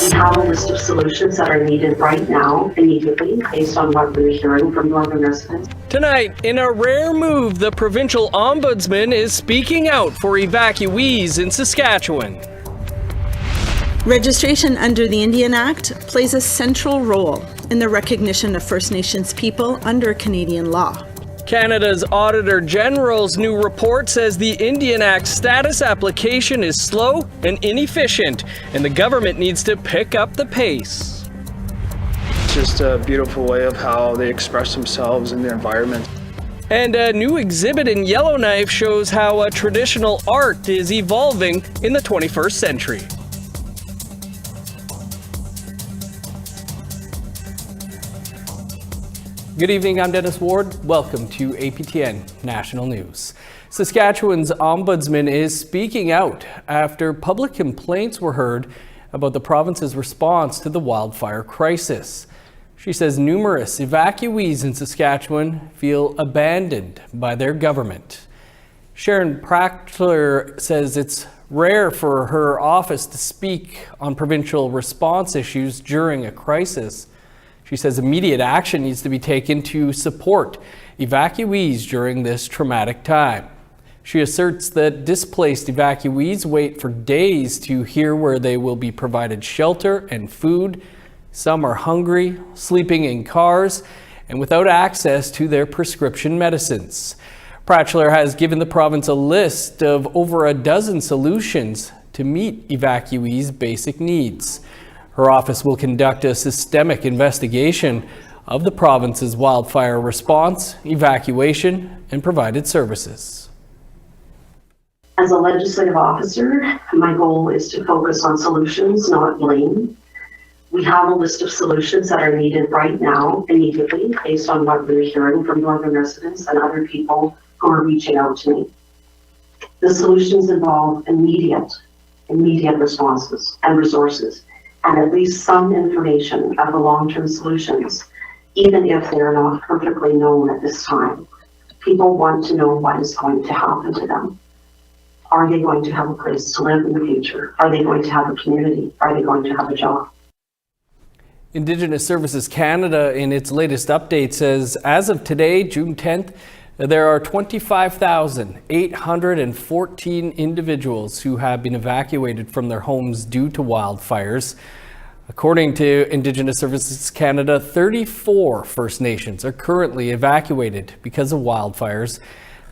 We have a list of solutions that are needed right now, immediately, based on what we're hearing from Northern residents. Tonight, in a rare move, the provincial ombudsman is speaking out for evacuees in Saskatchewan. Registration under the Indian Act plays a central role in the recognition of First Nations people under Canadian law. Canada's Auditor General's new report says the Indian Act status application is slow and inefficient, and the government needs to pick up the pace. It's just a beautiful way of how they express themselves in the environment. And a new exhibit in Yellowknife shows how traditional art is evolving in the 21st century. Good evening, I'm Dennis Ward. Welcome to APTN National News. Saskatchewan's ombudsman is speaking out after public complaints were heard about the province's response to the wildfire crisis. She says numerous evacuees in Saskatchewan feel abandoned by their government. Sharon Prachtler says it's rare for her office to speak on provincial response issues during a crisis. She says immediate action needs to be taken to support evacuees during this traumatic time. She asserts that displaced evacuees wait for days to hear where they will be provided shelter and food. Some are hungry, sleeping in cars, and without access to their prescription medicines. Prachtler has given the province a list of over a dozen solutions to meet evacuees' basic needs. Her office will conduct a systemic investigation of the province's wildfire response, evacuation, and provided services. As a legislative officer, my goal is to focus on solutions, not blame. We have a list of solutions that are needed right now, immediately, based on what we're hearing from Northern residents and other people who are reaching out to me. The solutions involve immediate responses and resources, and at least some information of the long-term solutions, even if they are not perfectly known at this time. People want to know what is going to happen to them. Are they going to have a place to live in the future? Are they going to have a community? Are they going to have a job? Indigenous Services Canada, in its latest update, says as of today, June 10th, there are 25,814 individuals who have been evacuated from their homes due to wildfires. According to Indigenous Services Canada, 34 First Nations are currently evacuated because of wildfires.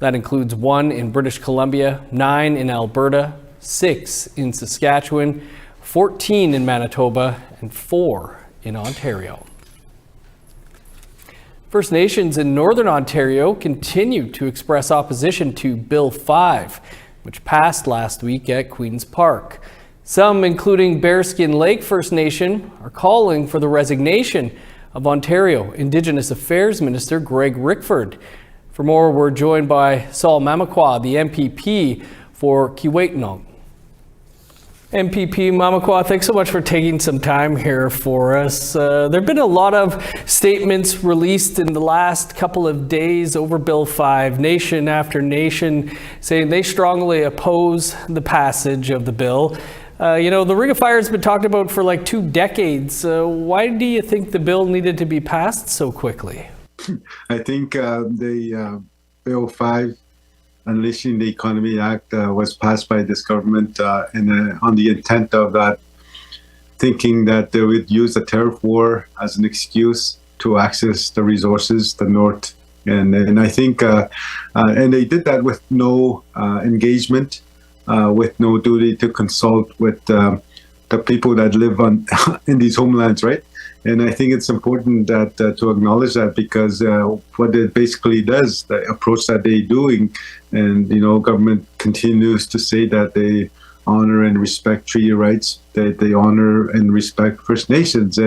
That includes 1 in British Columbia, 9 in Alberta, 6 in Saskatchewan, 14 in Manitoba, and 4 in Ontario. First Nations in Northern Ontario continue to express opposition to Bill 5, which passed last week at Queen's Park. Some, including Bearskin Lake First Nation, are calling for the resignation of Ontario Indigenous Affairs Minister Greg Rickford. For more, we're joined by Saul Mamakwa, the MPP for Kiiwetinoong. MPP Mamakwa, thanks so much for taking some time here for us. There have been a lot of statements released in the last couple of days over Bill 5, nation after nation, saying they strongly oppose the passage of the bill. The Ring of Fire has been talked about for like 2 decades. Why do you think the bill needed to be passed so quickly? I think the Bill 5, Unleashing the Economy Act, was passed by this government on the intent of that, thinking that they would use the tariff war as an excuse to access the resources, the North. And I think, and they did that with no engagement, with no duty to consult with the people that live in these homelands, right? And I think it's important that to acknowledge that, because what it basically does, the approach that they're doing, and government continues to say that they honor and respect treaty rights, that they honor and respect First Nations,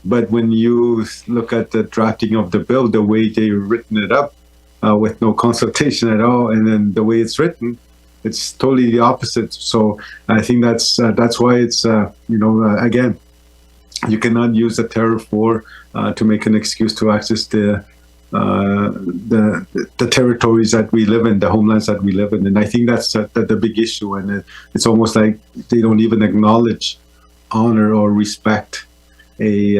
but when you look at the drafting of the bill, the way they've written it up, with no consultation at all, and then the way it's written, it's totally the opposite. So I think that's why it's again, you cannot use the tariff war to make an excuse to access the territories that we live in, the homelands that we live in. And I think that's the big issue. And it's almost like they don't even acknowledge honor or respect the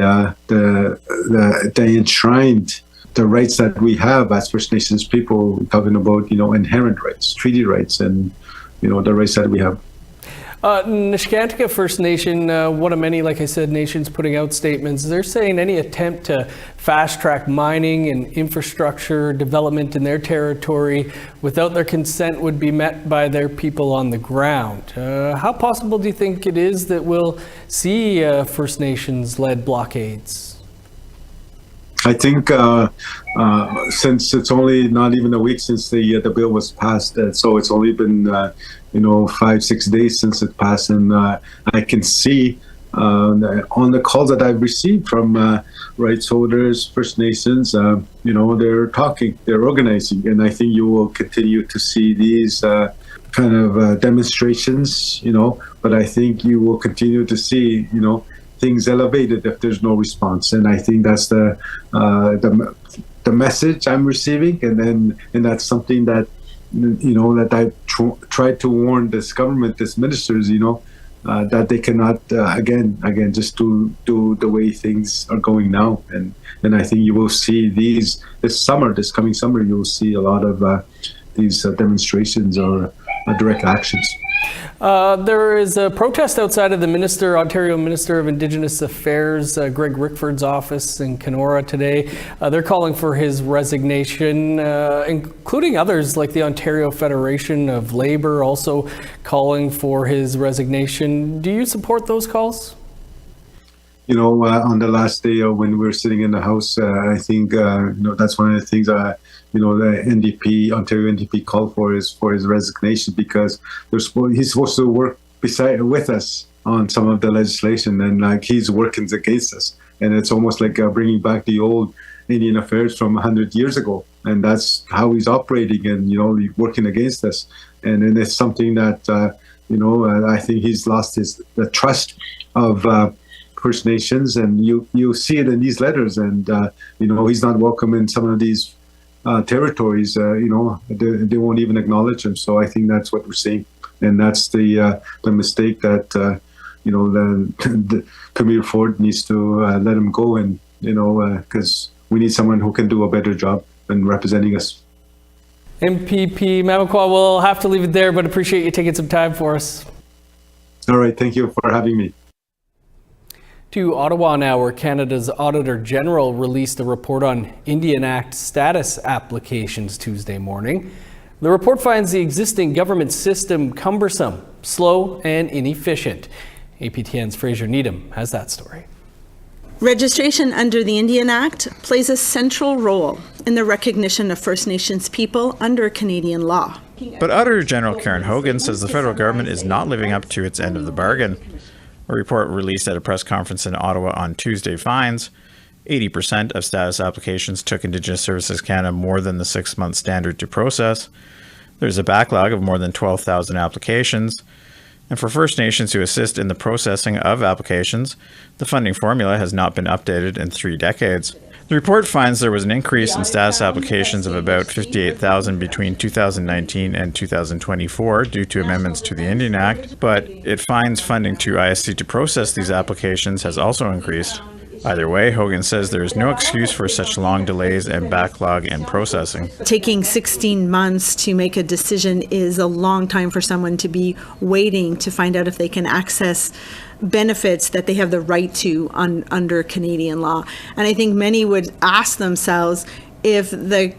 enshrined the rights that we have as First Nations people, talking about, inherent rights, treaty rights, and, the rights that we have. Niskantika First Nation, one of many, like I said, nations putting out statements. They're saying any attempt to fast-track mining and infrastructure development in their territory without their consent would be met by their people on the ground. How possible do you think it is that we'll see First Nations-led blockades? I think since it's only not even a week since the bill was passed, so it's only been 5-6 days since it passed, and I can see on the calls that I've received from rights holders, First Nations, they're talking, they're organizing, and I think you will continue to see these kind of demonstrations, but I think you will continue to see, things elevated if there's no response, and I think that's the message I'm receiving, and that's something that that I tried to warn this government, this ministers, that they cannot again just do the way things are going now, and I think you will see this coming summer, you will see a lot of these demonstrations or direct actions. There is a protest outside of the Ontario Minister of Indigenous Affairs, Greg Rickford's office in Kenora today. They're calling for his resignation, including others like the Ontario Federation of Labour also calling for his resignation. Do you support those calls? On the last day when we were sitting in the House, I think that's one of the things the Ontario NDP called for his resignation, because he's supposed to work with us on some of the legislation, and he's working against us, and it's almost like bringing back the old Indian affairs from 100 years ago, and that's how he's operating, and working against us, and then it's something that I think he's lost the trust of First Nations, and you see it in these letters, and he's not welcome in some of these territories. They won't even acknowledge him. So I think that's what we're seeing, and that's the mistake that the Premier Ford needs to let him go, and because we need someone who can do a better job in representing us. MPP Mamakwa, we'll have to leave it there, but appreciate you taking some time for us. All right, thank you for having me. To Ottawa now, where Canada's Auditor General released a report on Indian Act status applications Tuesday morning. The report finds the existing government system cumbersome, slow, and inefficient. APTN's Fraser Needham has that story. Registration under the Indian Act plays a central role in the recognition of First Nations people under Canadian law. But Auditor General Karen Hogan says the federal government is not living up to its end of the bargain. A report released at a press conference in Ottawa on Tuesday finds 80% of status applications took Indigenous Services Canada more than the 6-month standard to process. There's a backlog of more than 12,000 applications. And for First Nations who assist in the processing of applications, the funding formula has not been updated in 3 decades. The report finds there was an increase in status applications of about 58,000 between 2019 and 2024 due to amendments to the Indian Act, but it finds funding to ISC to process these applications has also increased. Either way, Hogan says there is no excuse for such long delays and backlog in processing. Taking 16 months to make a decision is a long time for someone to be waiting to find out if they can access benefits that they have the right to under Canadian law. And I think many would ask themselves, if the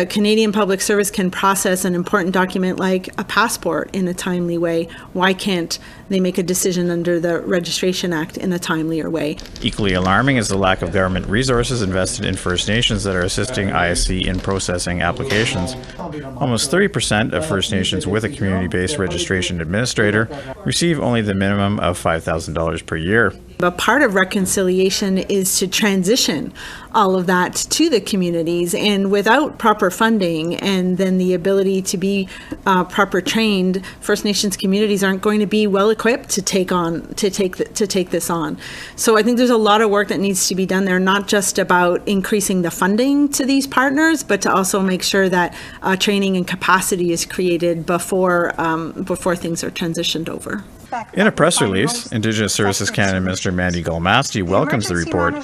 Canadian Public Service can process an important document like a passport in a timely way, why can't they make a decision under the Registration Act in a timelier way? Equally alarming is the lack of government resources invested in First Nations that are assisting ISC in processing applications. Almost 30% of First Nations with a community-based registration administrator receive only the minimum of $5,000 per year. But part of reconciliation is to transition all of that to the communities, and without proper funding and then the ability to be proper trained, First Nations communities aren't going to be well equipped to take this on. So I think there's a lot of work that needs to be done there, not just about increasing the funding to these partners, but to also make sure that training and capacity is created before things are transitioned over. In a press release, Indigenous Services Canada Minister Mandy Galmasti welcomes the report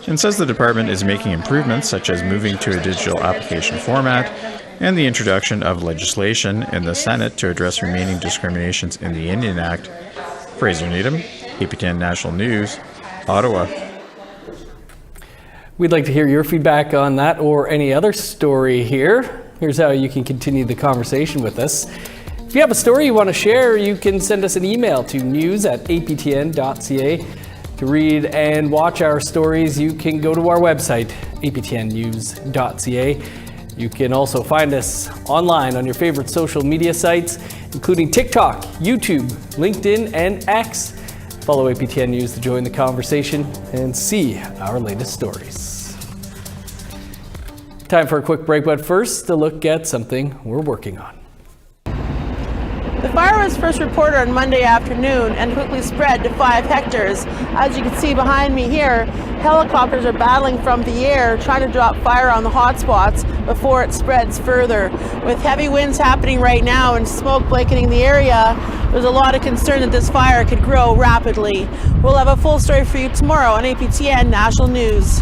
and says the department is making improvements such as moving to a digital application format and the introduction of legislation in the Senate to address remaining discriminations in the Indian Act. Fraser Needham, APTN National News, Ottawa. We'd like to hear your feedback on that or any other story here. Here's how you can continue the conversation with us. If you have a story you want to share, you can send us an email to news@aptn.ca. To read and watch our stories, you can go to our website, aptnnews.ca. You can also find us online on your favorite social media sites, including TikTok, YouTube, LinkedIn, and X. Follow APTN News to join the conversation and see our latest stories. Time for a quick break, but first, a look at something we're working on. The fire was first reported on Monday afternoon and quickly spread to 5 hectares. As you can see behind me here, helicopters are battling from the air, trying to drop fire on the hot spots before it spreads further. With heavy winds happening right now and smoke blanketing the area, there's a lot of concern that this fire could grow rapidly. We'll have a full story for you tomorrow on APTN National News.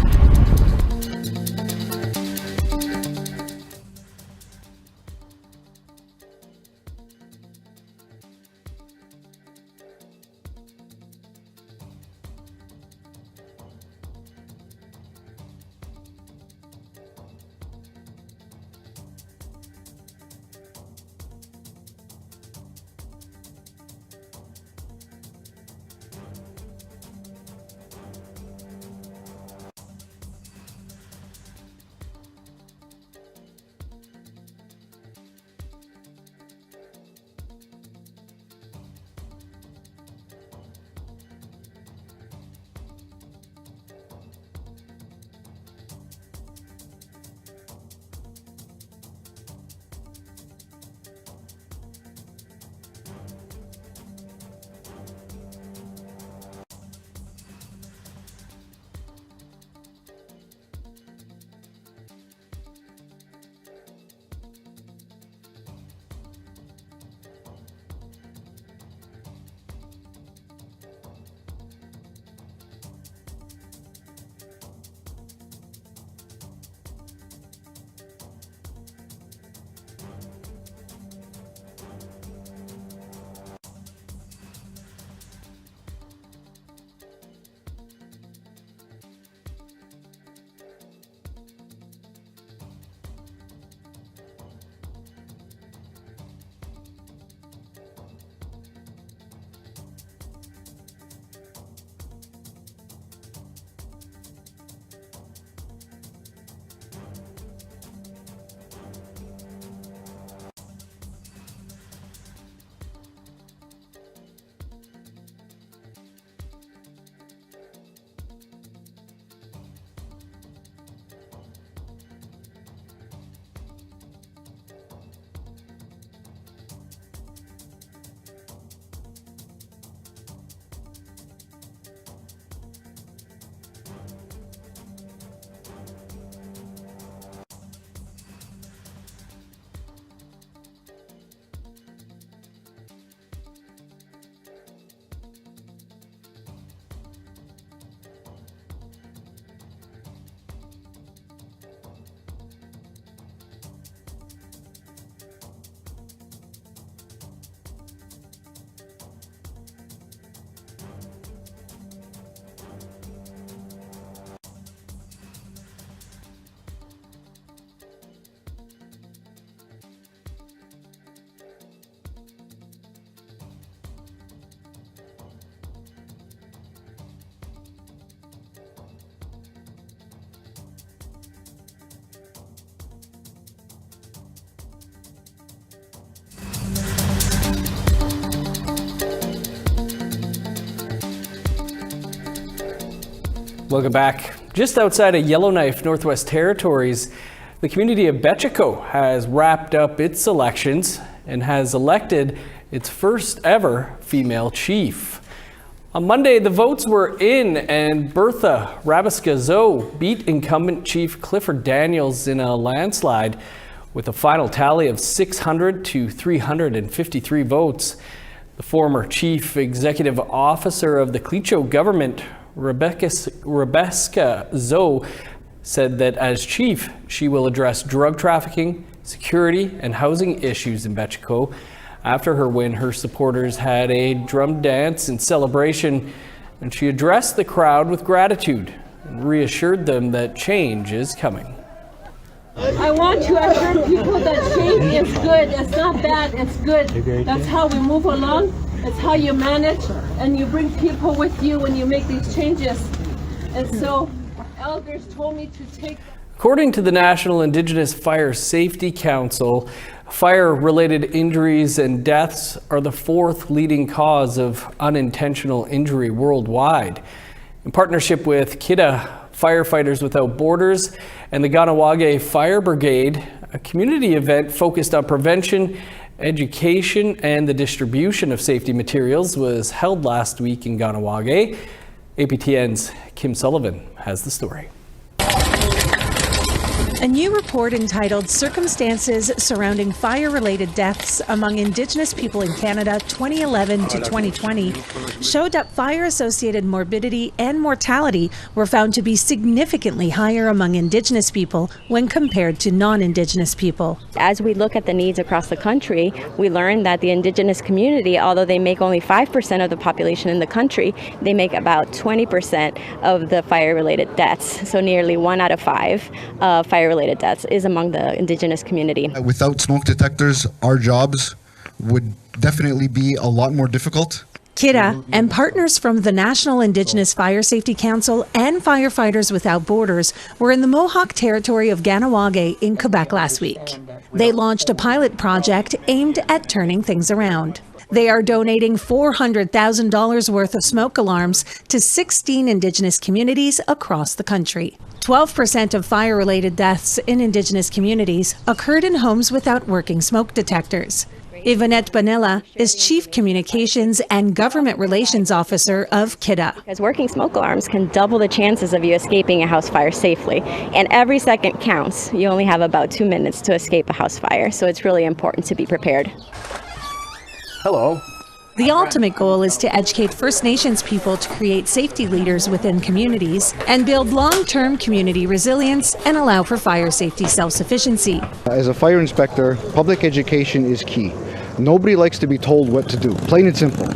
Welcome back. Just outside of Yellowknife, Northwest Territories, the community of Behchoko has wrapped up its elections and has elected its first ever female chief. On Monday, the votes were in and Bertha Rabiska-Zoe beat incumbent Chief Clifford Daniels in a landslide with a final tally of 600 to 353 votes. The former chief executive officer of the Clecho government, Rebecca Zoe, said that as chief, she will address drug trafficking, security, and housing issues in Behchoko. After her win, her supporters had a drum dance in celebration, and she addressed the crowd with gratitude and reassured them that change is coming. I want to assure people that change is good. It's not bad, it's good. That's how we move along. It's how you manage and you bring people with you when you make these changes. And so elders told me to take. According to the National Indigenous Fire Safety Council, fire-related injuries and deaths are the fourth leading cause of unintentional injury worldwide. In partnership with Kidda, Firefighters Without Borders, and the Ganawage Fire Brigade, a community event focused on prevention, education, and the distribution of safety materials was held last week in Ganawage. APTN's Kim Sullivan has the story. A new report entitled Circumstances Surrounding Fire-Related Deaths Among Indigenous People in Canada 2011 to 2020 showed that fire-associated morbidity and mortality were found to be significantly higher among Indigenous people when compared to non-Indigenous people. As we look at the needs across the country, we learned that the Indigenous community, although they make only 5% of the population in the country, they make about 20% of the fire-related deaths. So nearly 1 out of 5 fire-related deaths is among the Indigenous community. Without smoke detectors, our jobs would definitely be a lot more difficult. Kidda and partners from the National Indigenous Fire Safety Council and Firefighters Without Borders were in the Mohawk territory of Ganawage in Quebec last week. They launched a pilot project aimed at turning things around. They are donating $400,000 worth of smoke alarms to 16 Indigenous communities across the country. 12% of fire-related deaths in Indigenous communities occurred in homes without working smoke detectors. Yvonette Bonilla is Chief Communications and Government Relations Officer of Kidda. Because working smoke alarms can double the chances of you escaping a house fire safely. And every second counts. You only have about 2 minutes to escape a house fire, so it's really important to be prepared. Hello. The ultimate goal is to educate First Nations people to create safety leaders within communities and build long-term community resilience and allow for fire safety self-sufficiency. As a fire inspector, public education is key. Nobody likes to be told what to do, plain and simple.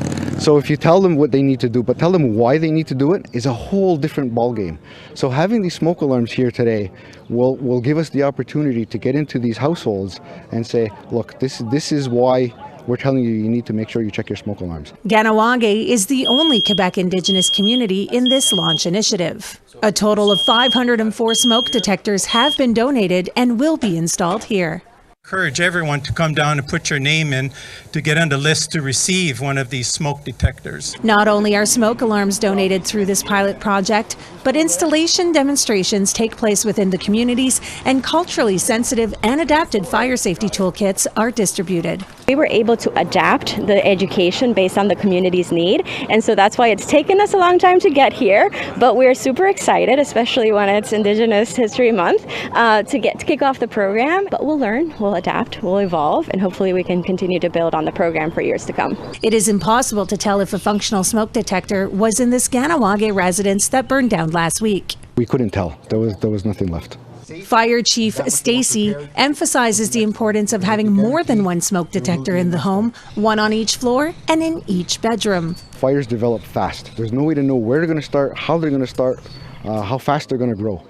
So if you tell them what they need to do, but tell them why they need to do it, is a whole different ballgame. So having these smoke alarms here today will give us the opportunity to get into these households and say, look, this is why we're telling you need to make sure you check your smoke alarms. Ganawage is the only Quebec Indigenous community in this launch initiative. A total of 504 smoke detectors have been donated and will be installed here. Encourage everyone to come down and put your name in to get on the list to receive one of these smoke detectors. Not only are smoke alarms donated through this pilot project, but installation demonstrations take place within the communities and culturally sensitive and adapted fire safety toolkits are distributed. We were able to adapt the education based on the community's need, and so that's why it's taken us a long time to get here, but we're super excited, especially when it's Indigenous History Month, to kick off the program. But we'll learn, we'll adapt, we'll evolve, and hopefully we can continue to build on the program for years to come. It is impossible to tell if a functional smoke detector was in this Ganawage residence that burned down last week. We couldn't tell. There was nothing left. Fire Chief Stacy emphasizes the importance of having more than one smoke detector in the home, one on each floor and in each bedroom. Fires develop fast. There's no way to know where they're going to start, how they're going to start, how fast they're going to grow.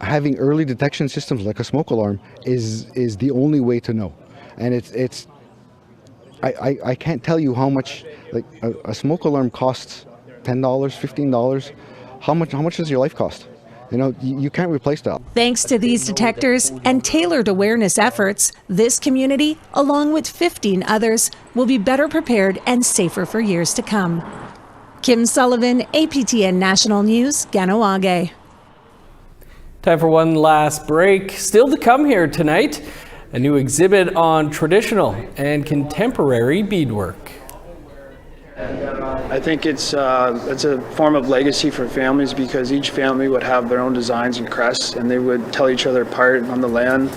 Having early detection systems like a smoke alarm is the only way to know. And I can't tell you how much, like a smoke alarm costs $10, $15. How much does your life cost? You know, you can't replace that. Thanks to these detectors and tailored awareness efforts, this community, along with 15 others, will be better prepared and safer for years to come. Kim Sullivan, APTN National News, Ganawage. Time for one last break. Still to come here tonight, a new exhibit on traditional and contemporary beadwork. I think it's a form of legacy for families because each family would have their own designs and crests and they would tell each other apart on the land.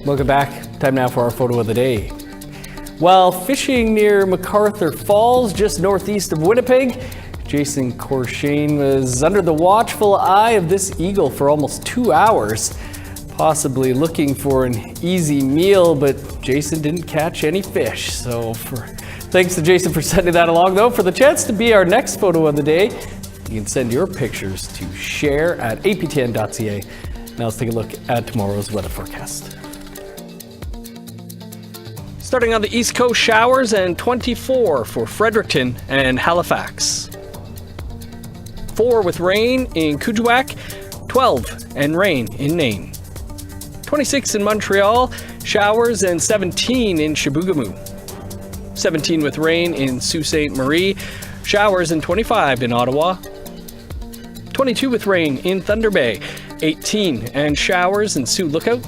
Welcome back. Time now for our photo of the day. While fishing near MacArthur Falls, just northeast of Winnipeg, Jason Corshane was under the watchful eye of this eagle for almost 2 hours, possibly looking for an easy meal, but Jason didn't catch any fish. Thanks to Jason for sending that along, though. For the chance to be our next photo of the day, you can send your pictures to share@aptn.ca. Now let's take a look at tomorrow's weather forecast. Starting on the East Coast, showers and 24 for Fredericton and Halifax. 4 with rain in Kuujjuaq, 12 and rain in Nain. 26 in Montreal, showers and 17 in Chibougamau. 17 with rain in Sault Ste. Marie, showers and 25 in Ottawa. 22 with rain in Thunder Bay, 18 and showers in Sioux Lookout.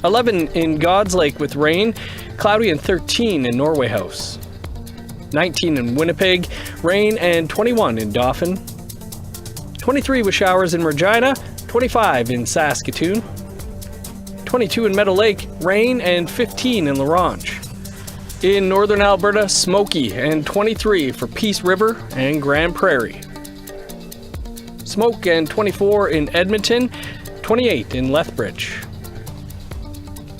11 in God's Lake with rain, cloudy and 13 in Norway House. 19 in Winnipeg, rain and 21 in Dauphin. 23 with showers in Regina, 25 in Saskatoon. 22 in Meadow Lake, rain and 15 in La Ronge. In northern Alberta, smoky and 23 for Peace River and Grand Prairie. Smoke and 24 in Edmonton, 28 in Lethbridge.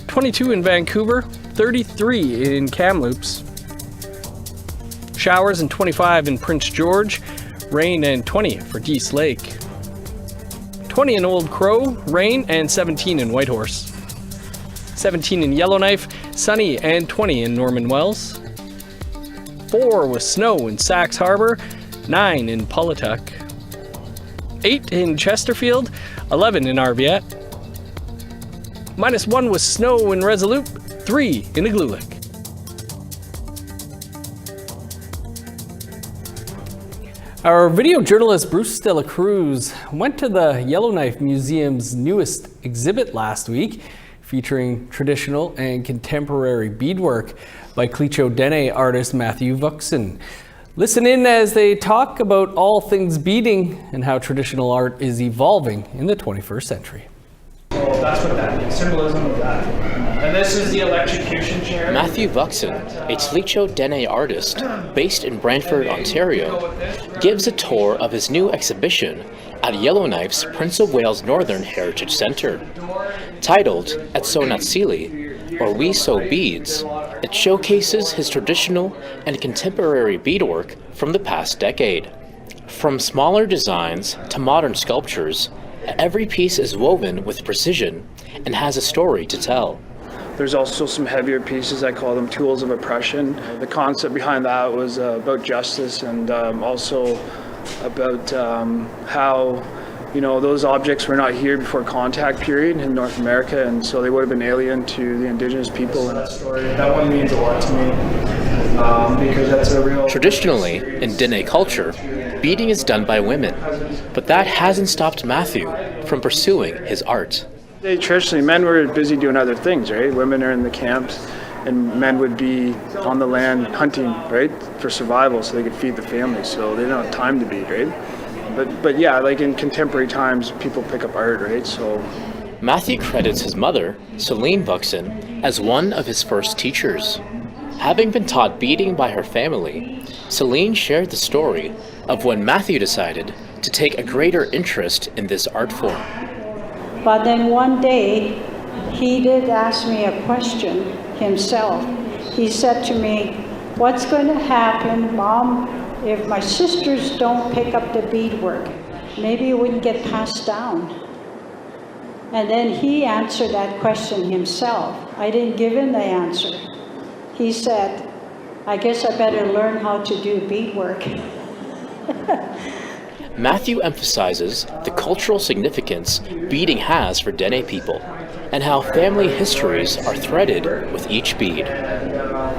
22 in Vancouver, 33 in Kamloops. Showers and 25 in Prince George, rain and 20 for Dease Lake. 20 in Old Crow, rain and 17 in Whitehorse. 17 in Yellowknife, sunny and 20 in Norman Wells. 4 with snow in Sax Harbor, 9 in Pawlatuck. 8 in Chesterfield, 11 in Arviat. -1 with snow in Resolute, 3 in Igloolik. Our video journalist Bruce Dela Cruz went to the Yellowknife Museum's newest exhibit last week, featuring traditional and contemporary beadwork by Clecho Dene artist Matthew Vuxen. Listen in as they talk about all things beading and how traditional art is evolving in the 21st century. So that's what that means, symbolism of that. And this is the electrocution chair. Matthew Vuxen, a Clecho Dene artist based in Brantford, Ontario, gives a tour of his new exhibition at Yellowknife's Prince of Wales Northern Heritage Centre. Titled Et Sonatsili, or We Sew Beads, it showcases his traditional and contemporary beadwork from the past decade. From smaller designs to modern sculptures, every piece is woven with precision and has a story to tell. There's also some heavier pieces, I call them tools of oppression. The concept behind that was about justice and also about how, you know, those objects were not here before contact period in North America, and so they would have been alien to the Indigenous people. And that one means a lot to me because that's a real... Traditionally, in Dene culture, beading is done by women, but that hasn't stopped Matthew from pursuing his art. Traditionally, men were busy doing other things, right? Women are in the camps, and men would be on the land hunting, right, for survival, so they could feed the family. So they don't have time to bead, right? But yeah, like in contemporary times, people pick up art, right? So Matthew credits his mother, Celine Vuxen, as one of his first teachers. Having been taught beading by her family, Celine shared the story of when Matthew decided to take a greater interest in this art form. But then one day, he did ask me a question himself. He said to me, "What's going to happen, Mom, if my sisters don't pick up the beadwork? Maybe it wouldn't get passed down." And then he answered that question himself. I didn't give him the answer. He said, "I guess I better learn how to do beadwork." Matthew emphasizes the cultural significance beading has for Dene people and how family histories are threaded with each bead.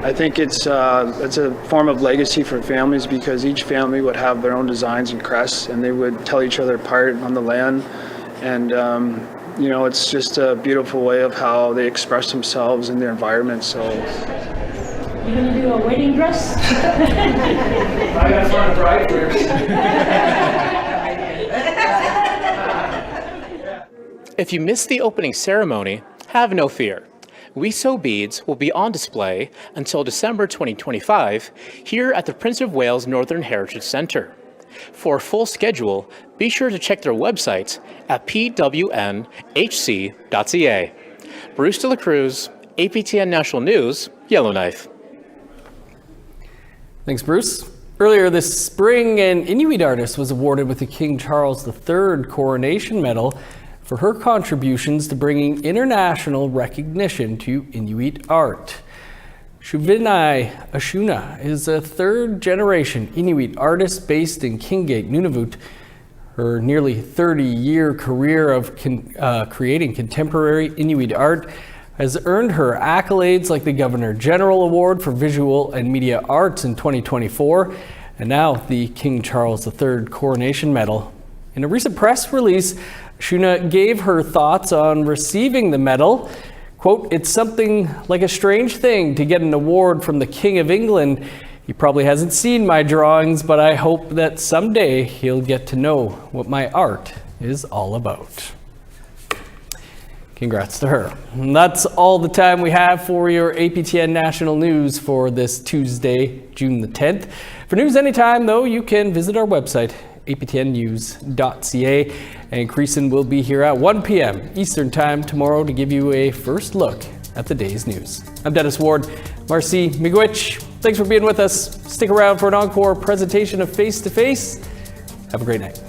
I think it's a form of legacy for families because each family would have their own designs and crests, and they would tell each other apart on the land. And you know, it's just a beautiful way of how they express themselves in their environment. So. You gonna do a wedding dress? I gotta find a bride first. If you missed the opening ceremony, Have no fear. We Sew Beads will be on display until December 2025 here at the Prince of Wales Northern Heritage Centre. For a full schedule, be sure to check their website at pwnhc.ca. Bruce de la Cruz, APTN National News, Yellowknife. Thanks, Bruce. Earlier this spring, an Inuit artist was awarded with the King Charles III Coronation Medal for her contributions to bringing international recognition to Inuit art. Shuvinai Ashuna is a third-generation Inuit artist based in Kingate, Nunavut. Her nearly 30-year career of creating contemporary Inuit art has earned her accolades like the Governor General Award for Visual and Media Arts in 2024, and now the King Charles III Coronation Medal. In a recent press release, Shuna gave her thoughts on receiving the medal. Quote, "It's something like a strange thing to get an award from the King of England. He probably hasn't seen my drawings, but I hope that someday he'll get to know what my art is all about." Congrats to her. And that's all the time we have for your APTN National News for this Tuesday, June the 10th. For news anytime, though, you can visit our website, aptnnews.ca. And Creason will be here at 1 p.m. Eastern Time tomorrow to give you a first look at the day's news. I'm Dennis Ward. Marcy Miigwech, thanks for being with us. Stick around for an encore presentation of Face to Face. Have a great night.